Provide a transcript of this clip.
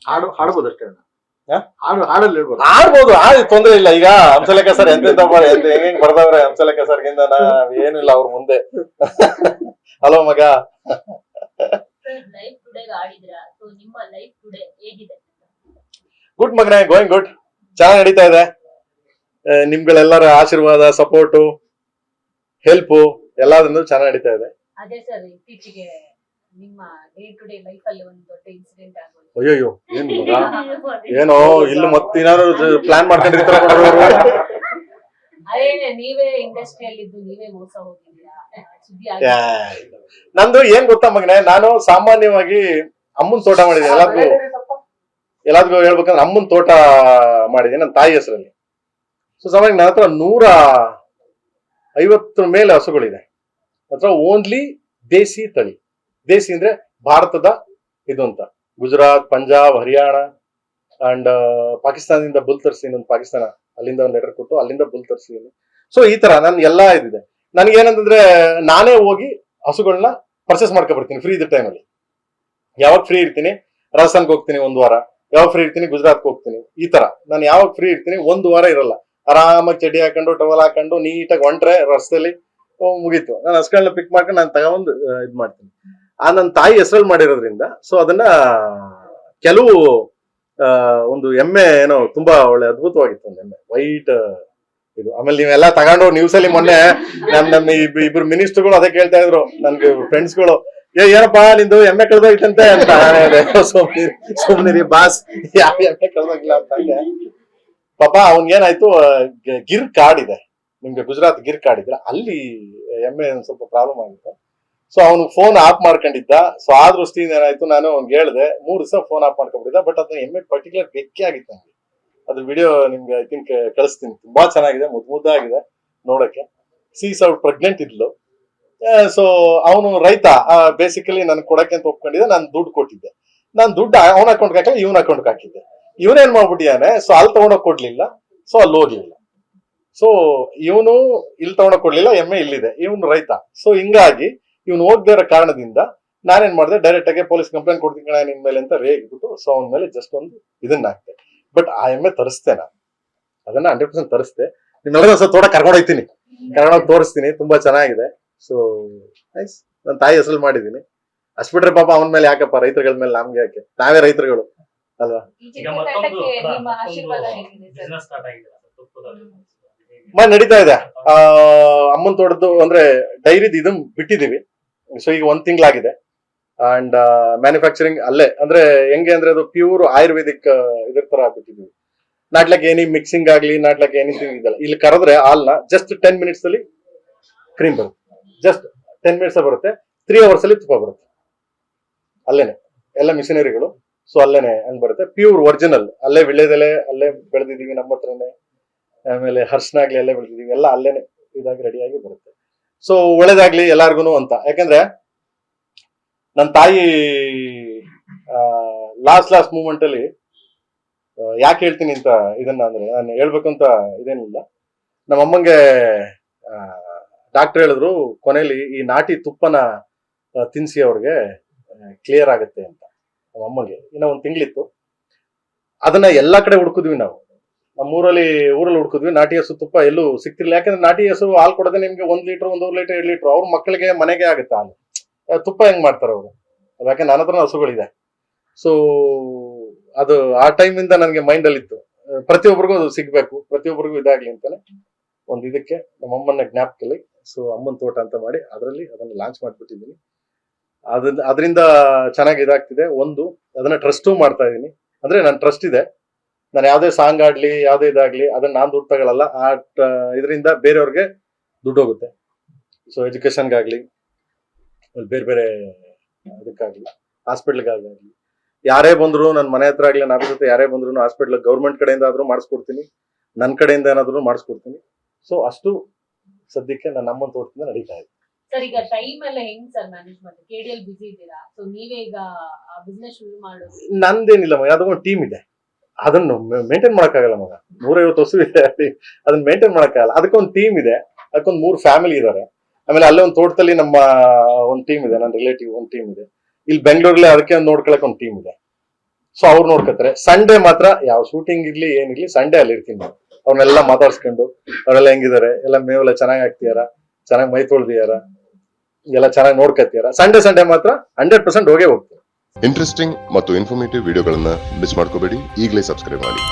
ಹಾಡ್ಬೋದು ಅಷ್ಟೇ. ಹಾಡಲ್ಲಿ ಹೇಳ್ಬೋದು, ಆಡ್ಬೋದು, ತೊಂದ್ರೆ ಇಲ್ಲ. ಈಗ ಹಂಸಲೇಖ ಸರ್ ಎಂತೆಂತ ಹೆಂಗ್ ಬರ್ದವ್ರೆ ಹಂಸಲೇಖ ಸರ್ಗಿಂದ ಏನಿಲ್ಲ ಅವ್ರ ಮುಂದೆ. ಹಲೋ ಮಗ. ಗುಡ್ ಮಗನೇ, ಗೋಯಿಂಗ್ ಗುಡ್, ಚೆನ್ನಾಗಿ ನಡೀತಾ ಇದೆ. ನಿಮ್ಗಳೆಲ್ಲರ ಆಶೀರ್ವಾದ, ಸಪೋರ್ಟು, ಹೆಲ್ಪ್ ಎಲ್ಲಾದ್ರಿಂದ ಚೆನ್ನಾಗಿ ನಡೀತಾ ಇದೆ. ಅದೇ ಸರ್, ಇತ್ತೀಚೆಗೆ ನಿಮ್ಮ ಡೇ ಟು ಡೇ ಲೈಫ್ ಅಲ್ಲಿ ಒಂದು ದೊಡ್ಡ ಇನ್ಸಿಡೆಂಟ್ ಆಗೋದು. ಅಯ್ಯೋ, ಏನ್ ಏನೋ ಇಲ್ಲಿ ಮತ್ತೇನಾದ್ರು ಪ್ಲಾನ್ ಮಾಡ್ಕೊಂಡಿರ್ತಾರ. ಅದೇ ನೀವೇ ಇಂಡಸ್ಟ್ರಿಯಲ್ಲಿ ಇದ್ದು ನೀವೇ ಮೋಸ ಹೋಗಿದ್ದೀರಾ ಸುದ್ದಿ ನಂದು ಏನ್ ಗೊತ್ತಾ ಮಗನೇ, ನಾನು ಸಾಮಾನ್ಯವಾಗಿ ಅಮ್ಮನ್ ತೋಟ ಮಾಡಿದ್ದೀನಿ. ಎಲ್ಲಾದ್ಗೂ ಹೇಳ್ಬೇಕಂದ್ರೆ ಅಮ್ಮನ್ ತೋಟ ಮಾಡಿದ್ದೀನಿ ನನ್ನ ತಾಯಿ ಹೆಸರಲ್ಲಿ. ಸೊ ಸಾಮಾನ್ಯ ನನ್ನ ಹತ್ರ 150 ಮೇಲೆ ಹಸುಗಳಿದೆ. ಹತ್ರ ಓನ್ಲಿ ದೇಸಿ ತಳಿ. ದೇಸಿ ಅಂದ್ರೆ ಭಾರತದ ಇದು ಅಂತ, ಗುಜರಾತ್, ಪಂಜಾಬ್, ಹರಿಯಾಣ ಅಂಡ್ ಪಾಕಿಸ್ತಾನದಿಂದ ಬುಲ್ ತರಿಸಿ, ಒಂದು ಪಾಕಿಸ್ತಾನ ಅಲ್ಲಿಂದ ಒಂದು ಲೆಟರ್ ಕೊಟ್ಟು ಅಲ್ಲಿಂದ ಬುಲ್ ತರಿಸಿದ್ದೀನಿ. ಸೊ ಈ ತರ ನನ್ ಎಲ್ಲಾ ಇದಿದೆ. ನನ್ಗೇನಂತಂದ್ರೆ ನಾನೇ ಹೋಗಿ ಹಸುಗಳನ್ನ ಪರ್ಚೇಸ್ ಮಾಡ್ಕೊಬರ್ತೀನಿ ಫ್ರೀ ಇದ್ದ ಟೈಮಲ್ಲಿ. ಯಾವಾಗ ಫ್ರೀ ಇರ್ತೀನಿ ರಾಜಸ್ಥಾನ್ಗೆ ಹೋಗ್ತೀನಿ 1 ವಾರ, ಯಾವಾಗ ಫ್ರೀ ಇರ್ತೀನಿ ಗುಜರಾತ್ಗೆ ಹೋಗ್ತೀನಿ. ಈ ತರ ನಾನು ಯಾವಾಗ ಫ್ರೀ ಇರ್ತೀನಿ 1 ವಾರ ಇರಲ್ಲ, ಆರಾಮಾಗಿ ಚಡಿ ಹಾಕೊಂಡು ಟವಲ್ ಹಾಕೊಂಡು ನೀಟಾಗಿ ಹೊಂಟ್ರೆ ರಸ್ತೆಯಲ್ಲಿ ಮುಗೀತು. ನಾನು ಹಸುಗಳನ್ನ ಪಿಕ್ ಮಾಡ್ಕೊಂಡು ನಾನು ತಗೊಂಡು ಇದ್ ಮಾಡ್ತೀನಿ. ನನ್ನ ತಾಯಿ ಹೆಸರಲ್ಲಿ ಮಾಡಿರೋದ್ರಿಂದ ಸೊ ಅದನ್ನ ಕೆಲವು ಒಂದು ಎಮ್ಮೆ ಏನೋ ತುಂಬಾ ಒಳ್ಳೆ ಅದ್ಭುತವಾಗಿತ್ತು, ಒಂದು ಎಮ್ಮೆ ವೈಟ್ ಇದು. ಆಮೇಲೆ ನೀವೆಲ್ಲ ತಗೊಂಡು ನ್ಯೂಸ್ ಅಲ್ಲಿ ಮೊನ್ನೆ ನಮ್ಮ ಇಬ್ರು ಮಿನಿಸ್ಟರ್ಗಳು ಅದೇ ಕೇಳ್ತಾ ಇದ್ರು ನನ್ಗೆ ಫ್ರೆಂಡ್ಸ್ಗಳು, ಏನಪ್ಪಾ ನಿಂದು ಎಮ್ಮೆ ಕಳೆದೋಯ್ತಂತೆ ಅಂತ. ಸುಮ್ನಿರಿ ಬಾಸ್, ಯಾವ ಎಮ್ಮೆ ಕಳೆದೋಗಿಲ್ಲ ಅಂತ. ಪಾಪ ಅವನ್ಗೇನಾಯ್ತು, ಗಿರ್ ಕಾಡಿದೆ ನಿಮ್ಗೆ, ಗುಜರಾತ್ ಗಿರ್ ಕಾಡಿದ್ರೆ ಅಲ್ಲಿ ಎಮ್ಮೆ ಒಂದ್ ಸ್ವಲ್ಪ ಪ್ರಾಬ್ಲಮ್ ಆಗಿತ್ತು. ಸೊ ಅವ್ನು ಫೋನ್ ಆಫ್ ಮಾಡ್ಕೊಂಡಿದ್ದ. ಸೊ ಆ ದೃಷ್ಟಿಯಿಂದ ಏನಾಯ್ತು, ನಾನು ಅವ್ನಿಗೆ ಹೇಳಿದೆ 3 ದಿವಸ ಫೋನ್ ಆಫ್ ಮಾಡ್ಕೊಂಡಿದ್ದ. ಬಟ್ ಅದನ್ನ ಎಮ್ಮೆ ಪರ್ಟಿಕ್ಯುಲರ್ ಬೆಕ್ಕಿ ಆಗಿತ್ತು ನನಗೆ. ಅದು ವಿಡಿಯೋ ನಿಮ್ಗೆ ಐ ಥಿಂಕ್ ಕಳಿಸ್ತೀನಿ, ತುಂಬಾ ಚೆನ್ನಾಗಿದೆ, ಮುದ್ದಾಗಿದೆ ನೋಡಕ್ಕೆ. ಔಟ್ ಪ್ರೆಗ್ನೆಂಟ್ ಇದ್ಲು. ಸೊ ಅವನು ರೈತ, ಬೇಸಿಕಲಿ ನನ್ ಕೊಡಕ್ಕೆ ಅಂತ ಒಪ್ಕೊಂಡಿದ್ದೆ. ನಾನು ದುಡ್ಡು ಕೊಟ್ಟಿದ್ದೆ. ನಾನು ದುಡ್ಡು ಅವನ ಅಕೌಂಟ್ಗೆ ಹಾಕಿಲ್ಲ, ಇವನ ಅಕೌಂಟ್ಗೆ ಹಾಕಿದ್ದೆ. ಇವನೇನ್ ಮಾಡ್ಬಿಟ್ಟಿಯಾನೆ, ಸೊ ಅಲ್ಲಿ ತಗೊಂಡೋಗ್ ಕೊಡ್ಲಿಲ್ಲ, ಸೊ ಅಲ್ಲಿ ಹೋಗ್ಲಿಲ್ಲ. ಸೊ ಇವನು ಇಲ್ಲಿ ತಗೊಂಡೋಗ್ ಕೊಡ್ಲಿಲ್ಲ, ಎಮ್ಮೆ ಇಲ್ಲಿದೆ, ಇವನು ರೈತ. ಸೊ ಹಿಂಗಾಗಿ ಇವನು ಹೋಗದೇ ಇರೋ ಕಾರಣದಿಂದ ನಾನೇನ್ ಮಾಡಿದೆ, ಡೈರೆಕ್ಟ್ ಆಗಿ ಪೊಲೀಸ್ ಕಂಪ್ಲೇಂಟ್ ಕೊಡ್ತೀನಿ ಕಣ ನಿನ್ ಮೇಲೆ ಅಂತ ರೇಗ್ಬಿಟ್ಟು ಸೊ ಅವನ ಮೇಲೆ ಜಸ್ಟ್ ಒಂದು ಇದನ್ನ ಹಾಕ್ತೆ. ಬಟ್ ಆ ಎಮ್ಮೆ ತರಿಸ್ತೆ, ನಾನು ಅದನ್ನ 100% ತರಿಸ್ತೆ. ನಿಮ್ಮೆಲ್ಲರೂ ಹೊಸ ತೋಟ ಕರ್ಕೊಂಡೋಗ್ತೀನಿ, ಕರ್ಕೊಂಡೋಗಿ ತೋರಿಸ್ತೀನಿ, ತುಂಬಾ ಚೆನ್ನಾಗಿದೆ. ಸೊ ನೈಸ್, ನನ್ನ ತಾಯಿ ಹೆಸರು ಮಾಡಿದೀನಿ. ಅಷ್ಟ್ ಬಿಟ್ರೆ ಪಾಪ ಅವನ ಮೇಲೆ ಯಾಕಪ್ಪ, ರೈತರುಗಳ ಮೇಲೆ ನಮ್ಗೆ ಯಾಕೆ, ನಾವೇ ರೈತರುಗಳು ಅಲ್ವಾ. ನಡೀತಾ ಇದೆ ಅಮ್ಮನ್ ತೋಟದ್ದು, ಅಂದ್ರೆ ಡೈರಿದ್ ಇದನ್ ಬಿಟ್ಟಿದೀವಿ. ಸೊ ಈಗ 1 ತಿಂಗಳಾಗಿದೆ. ಅಂಡ್ ಮ್ಯಾನುಫ್ಯಾಕ್ಚರಿಂಗ್ ಅಲ್ಲೇ, ಅಂದ್ರೆ ಹೆಂಗೆ ಅಂದ್ರೆ ಅದು ಪ್ಯೂರ್ ಆಯುರ್ವೇದಿಕ್ ಇದ್ರ ತರ ಬಿಟ್ಟಿದೀವಿ. ನಾಟ್ಲಕ್ ಏನಿ ಮಿಕ್ಸಿಂಗ್ ಆಗ್ಲಿ, ನಾಟ್ಲಕ್ ಏನಿಥಿಂಗ್ ಇದಲ್ಲ. ಇಲ್ಲಿ ಕರೆದ್ರೆ ಹಾಲ್ನ ಜಸ್ಟ್ 10 ಮಿನಿಟ್ಸ್ ಅಲ್ಲಿ ಕ್ರೀಮ್ ಬರುತ್ತೆ, ಜಸ್ಟ್ 10 ಮಿನಿಟ್ಸ್ ಬರುತ್ತೆ. 3 ಅವರ್ಸ್ ಅಲ್ಲಿ ತುಪ್ಪ ಬರುತ್ತೆ. ಅಲ್ಲೇನೆ ಎಲ್ಲ ಮಿಷನರಿಗಳು, ಸೊ ಅಲ್ಲೇನೆ ಹಂಗ್ ಬರುತ್ತೆ. ಪ್ಯೂರ್ ಒರಿಜಿನಲ್, ಅಲ್ಲೇ ವಿಳ್ಳೆದೆಲೆ ಅಲ್ಲೇ ಬೆಳೆದಿದೀವಿ ನಮ್ಮ ಹತ್ರನೇ. ಆಮೇಲೆ ಹರ್ಷನಾಗ್ಲಿ ಅಲ್ಲೇ ಬೆಳೆದಿದೀವಿ, ಎಲ್ಲ ಅಲ್ಲೇನೆ ಇದಾಗಿ ರೆಡಿಯಾಗಿ ಬರುತ್ತೆ. ಸೊ ಒಳ್ಳೇದಾಗ್ಲಿ ಎಲ್ಲಾರ್ಗು ಅಂತ. ಯಾಕಂದ್ರೆ ನನ್ನ ತಾಯಿ ಲಾಸ್ಟ್ ಮೂಮೆಂಟ್ ಅಲ್ಲಿ ಯಾಕೆ ಹೇಳ್ತೀನಿ ಅಂತ ಇದನ್ನ, ಅಂದ್ರೆ ನಾನು ಹೇಳ್ಬೇಕು ಅಂತ ಇದೇನಿಲ್ಲ. ನಮ್ಮಮ್ಮಂಗೆ ಡಾಕ್ಟರ್ ಹೇಳಿದ್ರು ಕೊನೆಯಲ್ಲಿ ಈ ನಾಟಿ ತುಪ್ಪನ ತಿನ್ಸಿ ಅವ್ರಿಗೆ ಕ್ಲಿಯರ್ ಆಗುತ್ತೆ ಅಂತ. ನಮ್ಮಮ್ಮಗೆ ಇನ್ನ 1 ತಿಂಗಳಿತ್ತು. ಅದನ್ನ ಎಲ್ಲಾ ಕಡೆ ಹುಡುಕಿದ್ವಿ ನಾವು, ಊರಲ್ಲಿ ಹುಡುಕಿದ್ವಿ. ನಾಟಿ ಹಸು ತುಪ್ಪ ಎಲ್ಲೂ ಸಿಕ್ತಿರ್ಲಿಲ್ಲ. ಯಾಕಂದ್ರೆ ನಾಟಿ ಹಸು ಹಾಲು ಕೊಡೋದೇ ನಿಮ್ಗೆ 1 ಲೀಟರ್ 1.5 ಲೀಟರ್ 2 ಲೀಟರ್, ಅವ್ರ ಮಕ್ಕಳಿಗೆ ಮನೆಗೆ ಆಗುತ್ತೆ ಹಾಲು. ತುಪ್ಪ ಹೆಂಗ್ ಮಾಡ್ತಾರೆ ಅವರು, ಯಾಕೆ ನನ್ನ ಹತ್ರ ಹಸುಗಳಿದೆ. ಸೊ ಅದು ಆ ಟೈಮ್ ಇಂದ ನನಗೆ ಮೈಂಡ್ ಅಲ್ಲಿ ಇತ್ತು, ಪ್ರತಿಯೊಬ್ಬರಿಗೂ ಅದು ಸಿಗ್ಬೇಕು, ಪ್ರತಿಯೊಬ್ಬರಿಗೂ ಇದಾಗ್ಲಿ ಅಂತಾನೆ ಒಂದು ಇದಕ್ಕೆ ನಮ್ಮಮ್ಮನ ಜ್ಞಾಪಕಲ್ಲಿ ಸೊ ಅಮ್ಮನ್ ತೋಟ ಅಂತ ಮಾಡಿ ಅದನ್ನ ಲಾಂಚ್ ಮಾಡ್ಬಿಟ್ಟಿದ್ದೀನಿ. ಅದರಿಂದ ಚೆನ್ನಾಗಿ ಇದಾಗ್ತಿದೆ. ಅದನ್ನ ಟ್ರಸ್ಟು ಮಾಡ್ತಾ ಇದೀನಿ. ಅಂದ್ರೆ ನನ್ನ ಟ್ರಸ್ಟ್ ಇದೆ, ನಾನು ಯಾವ್ದೇ ಸಾಂಗ್ ಆಡ್ಲಿ ಯಾವ್ದೇ ಇದಾಗ್ಲಿ ಅದನ್ನ ನಾನ್ ದುಡ್ಡು ತಗೊಳಲ್ಲ. ಇದರಿಂದ ಬೇರೆಯವ್ರಿಗೆ ದುಡ್ಡು ಹೋಗುತ್ತೆ. ಸೊ ಎಜುಕೇಶನ್ಗಾಗ್ಲಿ, ಬೇರೆ ಅದಕ್ಕಾಗ್ಲಿ, ಹಾಸ್ಪಿಟ್ಲ್ಗಾಗ್ಲಿ, ಯಾರೇ ಬಂದ್ರು ನನ್ನ ಮನೆ ಹತ್ರ ಆಗ್ಲಿ, ನಾವ್ ಜೊತೆ ಯಾರೇ ಬಂದ್ರು ಹಾಸ್ಪಿಟ್ಲ್ ಗೌರ್ಮೆಂಟ್ ಕಡೆಯಿಂದ ಆದ್ರೂ ಮಾಡಿಸ್ಕೊಡ್ತೀನಿ, ನನ್ನ ಕಡೆಯಿಂದ ಏನಾದ್ರೂ ಮಾಡಿಸ್ಕೊಡ್ತೀನಿ. ಸೊ ಅಷ್ಟು ಸದ್ಯಕ್ಕೆ ನನ್ನ ಅಮ್ಮನ ತೋಟದಿಂದ ನಡೀತಾ ಇದೆ. ಸರ್, ಈಗ ಟೈಮ್ ಎಲ್ಲ ಹೆಂಗ್ ಸರ್ ಮ್ಯಾನೇಜ್ ಮಾಡಿ? ಕೆಡಿಎಲ್ ಬಿಸಿ ಇದ್ದೀರಾ, ಸೊ ನೀವೇ ಈಗ ಬಿಸ್ನೆಸ್ ಶುರು ಮಾಡೋದು? ನಂದೇನಿಲ್ಲ ಮಗ, ಅದೊಂದು ಟೀಮ್ ಇದೆ, ಅದನ್ನು ಮೇಂಟೈನ್ ಮಾಡಕ್ಕಾಗಲ್ಲ ಮಗ. 150 ಹಸು ಇದೆ, ಅದನ್ನ ಮೇಂಟೈನ್ ಮಾಡಕ್ಕಾಗಲ್ಲ. ಅದಕ್ಕೊಂದು ಟೀಮ್ ಇದೆ, ಅದಕ್ಕೊಂದು 3 ಫ್ಯಾಮಿಲಿ ಇದಾರೆ. ಆಮೇಲೆ ಅಲ್ಲೇ ಒಂದು ತೋಟದಲ್ಲಿ ನಮ್ಮ ಒಂದು ಟೀಮ್ ಇದೆ, ನನ್ನ ರಿಲೇಟಿವ್ ಒಂದು ಟೀಮ್ ಇದೆ. ಇಲ್ಲಿ ಬೆಂಗಳೂರಲ್ಲಿ ಅದಕ್ಕೆ ಒಂದು ನೋಡ್ಕೊಳಕ್ ಒಂದು ಟೀಮ್ ಇದೆ. ಸೊ ಅವ್ರು ನೋಡ್ಕೊತಾರೆ. ಸಂಡೇ ಮಾತ್ರ ಯಾವ ಶೂಟಿಂಗ್ ಇರ್ಲಿ ಏನಿರ್ಲಿ ಸಂಡೇ ಅಲ್ಲಿ ಇರ್ತೀನಿ ನಾನು. ಅವ್ರನ್ನೆಲ್ಲ ಮಾತಾಡ್ಸ್ಕೊಂಡು ಅವರೆಲ್ಲ ಹೆಂಗಿದ್ದಾರೆ, ಎಲ್ಲ ಮೇವೆಲ್ಲ ಚೆನ್ನಾಗಿ ಹಾಕ್ತಿದಾರ, ಚೆನ್ನಾಗಿ ಮೈ ತೊಳ್ದಿದಾರ, ಎಲ್ಲ ಚೆನ್ನಾಗಿ ನೋಡ್ಕೊತಿದಾರ. ಸಂಡೇ ಮಾತ್ರ 100% ಹೋಗೇ ಹೋಗ್ತಾರೆ. ಇಂಟ್ರೆಸ್ಟಿಂಗ್ ಮತ್ತು ಇನ್ಫಾರ್ಮೇಟಿವ್ ವಿಡಿಯೋಗಳನ್ನ ಮಿಸ್ ಮಾಡ್ಕೋಬೇಡಿ. ಈಗಲೇ ಸಬ್ಸ್ಕ್ರೈಬ್ ಮಾಡಿ.